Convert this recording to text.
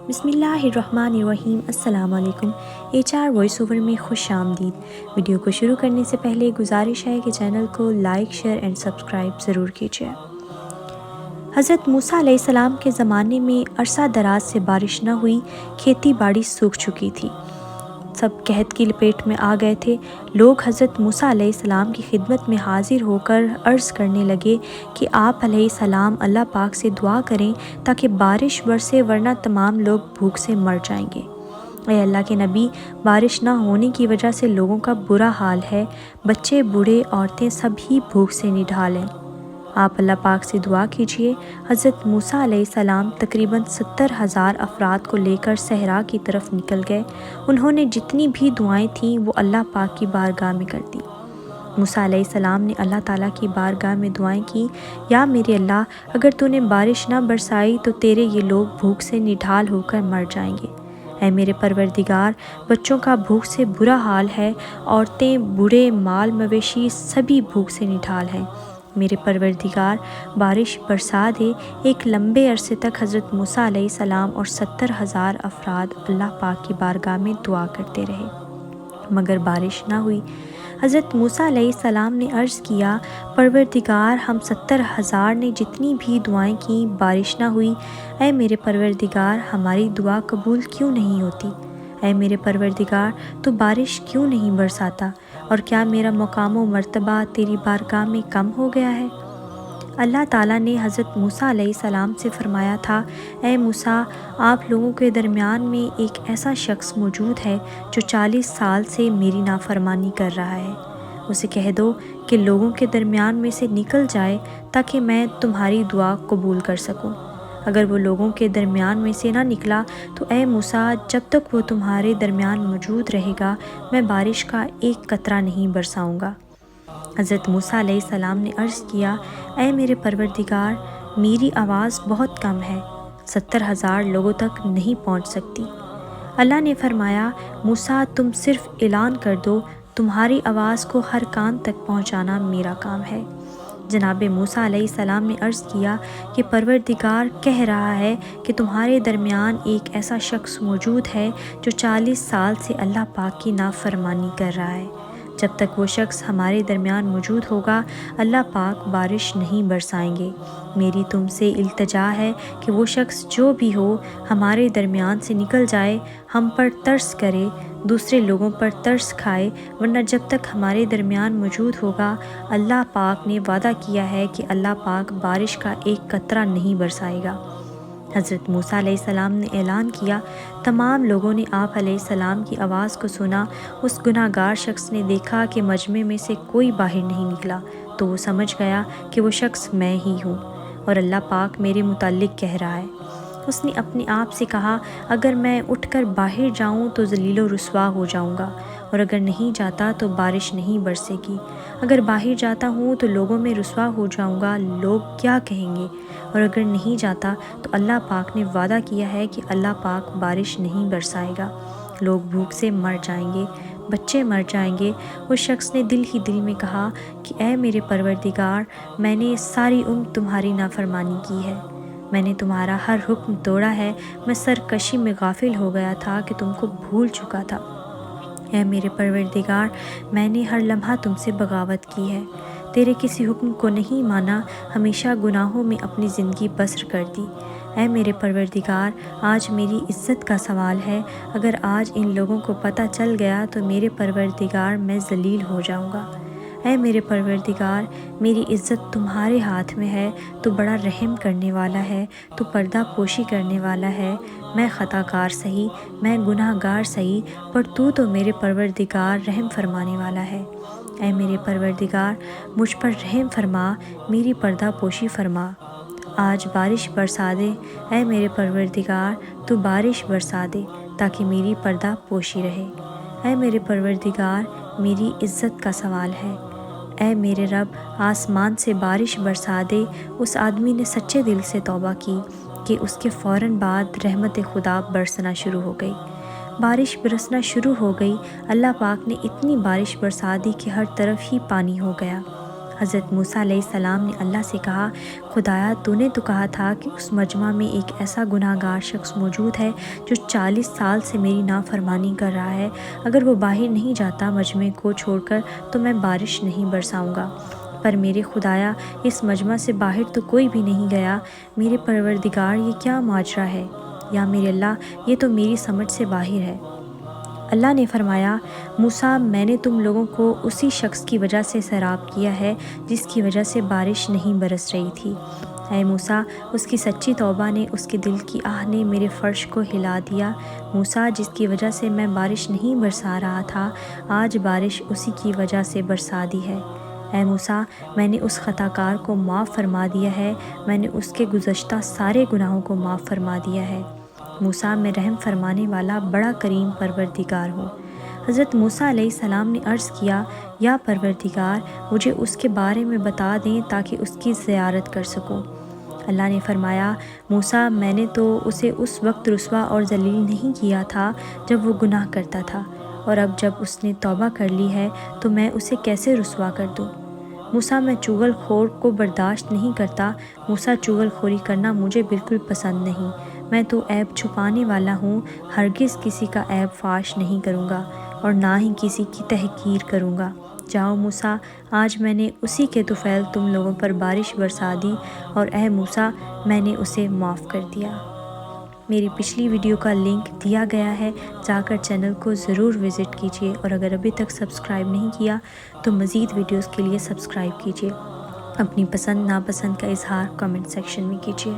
بسم اللہ الرحمن الرحیم۔ السلام علیکم۔ HR وائس اوور میں خوش آمدید۔ ویڈیو کو شروع کرنے سے پہلے گزارش ہے کہ چینل کو لائک، شیئر اینڈ سبسکرائب ضرور کیجیے۔ حضرت موسیٰ علیہ السلام کے زمانے میں عرصہ دراز سے بارش نہ ہوئی، کھیتی باڑی سوکھ چکی تھی، سب قحط کی لپیٹ میں آ گئے تھے۔ لوگ حضرت موسیٰ علیہ السلام کی خدمت میں حاضر ہو کر عرض کرنے لگے کہ آپ علیہ السلام اللہ پاک سے دعا کریں تاکہ بارش برسے، ورنہ تمام لوگ بھوک سے مر جائیں گے۔ اے اللہ کے نبی، بارش نہ ہونے کی وجہ سے لوگوں کا برا حال ہے، بچے، بوڑھے، عورتیں سبھی بھوک سے نڈھال ہیں، آپ اللہ پاک سے دعا کیجئے۔ حضرت موسیٰ علیہ السلام تقریباً 70,000 افراد کو لے کر صحرا کی طرف نکل گئے۔ انہوں نے جتنی بھی دعائیں تھیں وہ اللہ پاک کی بارگاہ میں کر دی۔ موسیٰ علیہ السلام نے اللہ تعالیٰ کی بارگاہ میں دعائیں کی، یا میرے اللہ، اگر تو نے بارش نہ برسائی تو تیرے یہ لوگ بھوک سے نڈھال ہو کر مر جائیں گے۔ اے میرے پروردگار، بچوں کا بھوک سے برا حال ہے، عورتیں، بوڑھے، مال مویشی سبھی بھوک سے نڈھال ہیں، میرے پروردگار بارش برسا دے۔ ایک لمبے عرصے تک حضرت موسیٰ علیہ السلام اور 70,000 افراد اللہ پاک کی بارگاہ میں دعا کرتے رہے، مگر بارش نہ ہوئی۔ حضرت موسیٰ علیہ السلام نے عرض کیا، پروردگار، ہم 70,000 نے جتنی بھی دعائیں کیں بارش نہ ہوئی، اے میرے پروردگار ہماری دعا قبول کیوں نہیں ہوتی؟ اے میرے پروردگار تو بارش کیوں نہیں برساتا؟ اور کیا میرا مقام و مرتبہ تیری بارگاہ میں کم ہو گیا ہے؟ اللہ تعالیٰ نے حضرت موسیٰ علیہ السلام سے فرمایا تھا، اے موسیٰ، آپ لوگوں کے درمیان میں ایک ایسا شخص موجود ہے جو 40 سال سے میری نافرمانی کر رہا ہے، اسے کہہ دو کہ لوگوں کے درمیان میں سے نکل جائے تاکہ میں تمہاری دعا قبول کر سکوں۔ اگر وہ لوگوں کے درمیان میں سے نہ نکلا تو اے موسیٰ، جب تک وہ تمہارے درمیان موجود رہے گا میں بارش کا ایک قطرہ نہیں برساؤں گا۔ حضرت موسیٰ علیہ السلام نے عرض کیا، اے میرے پروردگار، میری آواز بہت کم ہے، 70,000 لوگوں تک نہیں پہنچ سکتی۔ اللہ نے فرمایا، موسیٰ تم صرف اعلان کر دو، تمہاری آواز کو ہر کان تک پہنچانا میرا کام ہے۔ جناب موسیٰ علیہ السلام نے عرض کیا کہ پروردگار کہہ رہا ہے کہ تمہارے درمیان ایک ایسا شخص موجود ہے جو 40 سال سے اللہ پاک کی نافرمانی کر رہا ہے، جب تک وہ شخص ہمارے درمیان موجود ہوگا اللہ پاک بارش نہیں برسائیں گے۔ میری تم سے التجا ہے کہ وہ شخص جو بھی ہو ہمارے درمیان سے نکل جائے، ہم پر ترس کرے، دوسرے لوگوں پر ترس کھائے، ورنہ جب تک ہمارے درمیان موجود ہوگا اللہ پاک نے وعدہ کیا ہے کہ اللہ پاک بارش کا ایک قطرہ نہیں برسائے گا۔ حضرت موسیٰ علیہ السلام نے اعلان کیا، تمام لوگوں نے آپ علیہ السلام کی آواز کو سنا۔ اس گناہ گار شخص نے دیکھا کہ مجمع میں سے کوئی باہر نہیں نکلا تو وہ سمجھ گیا کہ وہ شخص میں ہی ہوں اور اللہ پاک میرے متعلق کہہ رہا ہے۔ اس نے اپنے آپ سے کہا، اگر میں اٹھ کر باہر جاؤں تو ذلیل و رسوا ہو جاؤں گا، اور اگر نہیں جاتا تو بارش نہیں برسے گی۔ اگر باہر جاتا ہوں تو لوگوں میں رسوا ہو جاؤں گا، لوگ کیا کہیں گے؟ اور اگر نہیں جاتا تو اللہ پاک نے وعدہ کیا ہے کہ اللہ پاک بارش نہیں برسائے گا، لوگ بھوک سے مر جائیں گے، بچے مر جائیں گے۔ اس شخص نے دل ہی دل میں کہا کہ اے میرے پروردگار، میں نے ساری عمر تمہاری نافرمانی کی ہے، میں نے تمہارا ہر حکم توڑا ہے، میں سرکشی میں غافل ہو گیا تھا کہ تم کو بھول چکا تھا۔ اے میرے پروردگار، میں نے ہر لمحہ تم سے بغاوت کی ہے، تیرے کسی حکم کو نہیں مانا، ہمیشہ گناہوں میں اپنی زندگی بسر کر دی۔ اے میرے پروردگار، آج میری عزت کا سوال ہے، اگر آج ان لوگوں کو پتہ چل گیا تو میرے پروردگار میں ذلیل ہو جاؤں گا۔ اے میرے پروردگار، میری عزت تمہارے ہاتھ میں ہے، تو بڑا رحم کرنے والا ہے، تو پردہ پوشی کرنے والا ہے۔ میں خطا کار سہی، میں گناہ گار سہی، پر تو میرے پروردگار رحم فرمانے والا ہے۔ اے میرے پروردگار، مجھ پر رحم فرما، میری پردہ پوشی فرما، آج بارش برسا دے۔ اے میرے پروردگار، تو بارش برسا دے تاکہ میری پردہ پوشی رہے۔ اے میرے پروردگار، میری عزت کا سوال ہے، اے میرے رب، آسمان سے بارش برسا دے۔ اس آدمی نے سچے دل سے توبہ کی کہ اس کے فوراً بعد رحمت خدا برسنا شروع ہو گئی، بارش برسنا شروع ہو گئی۔ اللہ پاک نے اتنی بارش برسا دی کہ ہر طرف ہی پانی ہو گیا۔ حضرت موسیٰ علیہ السلام نے اللہ سے کہا، خدایا تو نے تو کہا تھا کہ اس مجمع میں ایک ایسا گناہ گار شخص موجود ہے جو 40 سال سے میری نافرمانی کر رہا ہے، اگر وہ باہر نہیں جاتا مجمع کو چھوڑ کر تو میں بارش نہیں برساؤں گا۔ پر میرے خدایا اس مجمع سے باہر تو کوئی بھی نہیں گیا، میرے پروردگار یہ کیا ماجرا ہے؟ یا میرے اللہ یہ تو میری سمجھ سے باہر ہے۔ اللہ نے فرمایا، موسیٰ میں نے تم لوگوں کو اسی شخص کی وجہ سے سیراب کیا ہے جس کی وجہ سے بارش نہیں برس رہی تھی۔ اے موسیٰ، اس کی سچی توبہ نے، اس کے دل کی آہ نے میرے فرش کو ہلا دیا۔ موسیٰ، جس کی وجہ سے میں بارش نہیں برسا رہا تھا، آج بارش اسی کی وجہ سے برسا دی ہے۔ اے موسیٰ، میں نے اس خطا کار کو معاف فرما دیا ہے، میں نے اس کے گزشتہ سارے گناہوں کو معاف فرما دیا ہے۔ موسیٰ، میں رحم فرمانے والا بڑا کریم پروردگار ہوں۔ حضرت موسیٰ علیہ السلام نے عرض کیا، یا پروردگار، مجھے اس کے بارے میں بتا دیں تاکہ اس کی زیارت کر سکوں۔ اللہ نے فرمایا، موسیٰ میں نے تو اسے اس وقت رسوا اور ذلیل نہیں کیا تھا جب وہ گناہ کرتا تھا، اور اب جب اس نے توبہ کر لی ہے تو میں اسے کیسے رسوا کر دوں؟ موسیٰ، میں چغل خور کو برداشت نہیں کرتا۔ موسیٰ، چغل خوری کرنا مجھے بالکل پسند نہیں۔ میں تو عیب چھپانے والا ہوں، ہرگز کسی کا عیب فاش نہیں کروں گا اور نہ ہی کسی کی تحقیر کروں گا۔ جاؤ موسیٰ، آج میں نے اسی کے طفیل تم لوگوں پر بارش برسا دی، اور اے موسیٰ میں نے اسے معاف کر دیا۔ میری پچھلی ویڈیو کا لنک دیا گیا ہے، جا کر چینل کو ضرور وزٹ کیجیے، اور اگر ابھی تک سبسکرائب نہیں کیا تو مزید ویڈیوز کے لیے سبسکرائب کیجیے۔ اپنی پسند ناپسند کا اظہار کمنٹ سیکشن میں کیجیے۔